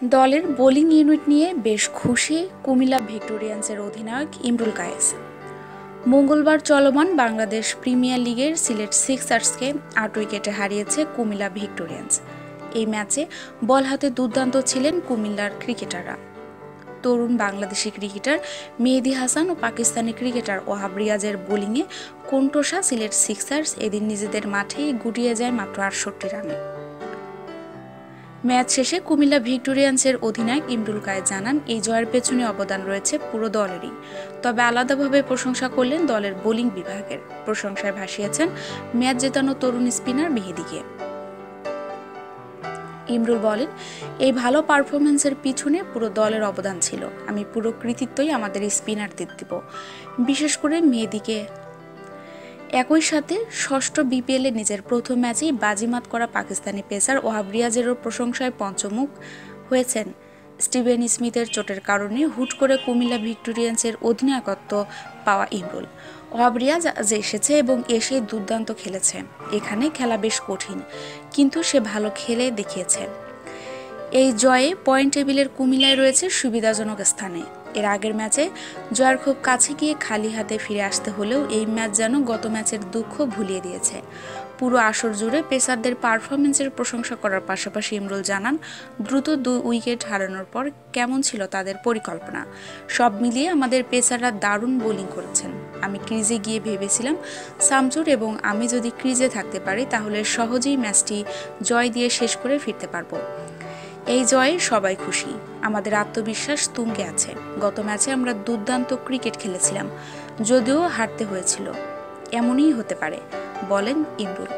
দলের bowling unit নিয়ে বেশ খুশি কুমিল্লা ভিক্টোরিয়ান্সের অধিনায়ক ইমরুল কায়েস। মঙ্গলবার চলমান বাংলাদেশ প্রিমিয়ার লিগের সিলেট সিক্সার্সকে ৮ উইকেটে হারিয়েছে কুমিল্লা ভিক্টোরিয়ান্স। এই ম্যাচে বল হাতে দুর্দান্ত ছিলেন কুমিল্লার ক্রিকেটাররা। তরুণ বাংলাদেশি ক্রিকেটার মেহেদী হাসান ও পাকিস্তানি ক্রিকেটার ওহাব রিয়াজের বোলিংয়ে কোণঠাসা সিলেট সিক্সার্স এদিন নিজেদের মাঠেই গুটিয়ে যায় মাত্র ৬৮ রানে। ম্যাচ শেষে কুমিল্লা ভিক্টোরিয়ান্সের অধিনায়ক ইমরুল কায়েস জানান, এই জয়ের পেছনে অবদান রয়েছে পুরো দলেরই। তবে আলাদাভাবে প্রশংসা করলেন দলের বোলিং বিভাগের। প্রশংসায় ভাসিয়েছেন ম্যাচ জেতানো তরুণ স্পিনার মেহেদীকে। ইমরুল বলেন, এই ভালো পারফরমেন্সের পিছনে পুরো দলের অবদান ছিল। আমি পুরো কৃতিত্বই আমাদের স্পিনারদের দিব, বিশেষ করে মেহেদীকে। একই সাথে ষষ্ঠ বিপিএলে নিজের প্রথম ম্যাচেই বাজিমাত করা পাকিস্তানি পেসার ওহাব রিয়াজেরও প্রশংসায় পঞ্চমুখ হয়েছেন। স্টিভেন স্মিথের চোটের কারণে হুট করে কুমিল্লা ভিক্টোরিয়ান্সের অধিনায়কত্ব পাওয়া ইমরুল। ওহাব রিয়াজ আজ এসেছে এবং এসে দুর্দান্ত খেলেছে। এখানে খেলা বেশ কঠিন, কিন্তু সে ভালো খেলে দেখিয়েছে। এই জয়ে পয়েন্ট টেবিলের কুমিল্লায় রয়েছে সুবিধাজনক স্থানে। এর আগের ম্যাচে জয়ের খুব কাছে গিয়ে খালি হাতে ফিরে আসতে হলেও এই ম্যাচ যেন গত ম্যাচের দুঃখ ভুলিয়ে দিয়েছে। পুরো আসর জুড়ে পেসারদের পারফরমেন্সের প্রশংসা করার পাশাপাশি ইমরুল জানান, দ্রুত ২ উইকেট হারানোর পর কেমন ছিল তাদের পরিকল্পনা। সব মিলিয়ে আমাদের পেসাররা দারুণ বোলিং করেছেন। আমি ক্রিজে গিয়ে ভেবেছিলাম শামসুর এবং আমি যদি ক্রিজে থাকতে পারি তাহলে সহজেই ম্যাচটি জয় দিয়ে শেষ করে ফিরতে পারবো। এই জয়ে সবাই খুশি, আমাদের আত্মবিশ্বাস তুঙ্গে আছে। গত ম্যাচে আমরা দুর্দান্ত ক্রিকেট খেলেছিলাম, যদিও হারতে হয়েছিল। এমনই হতে পারে, বলেন ইমরুল।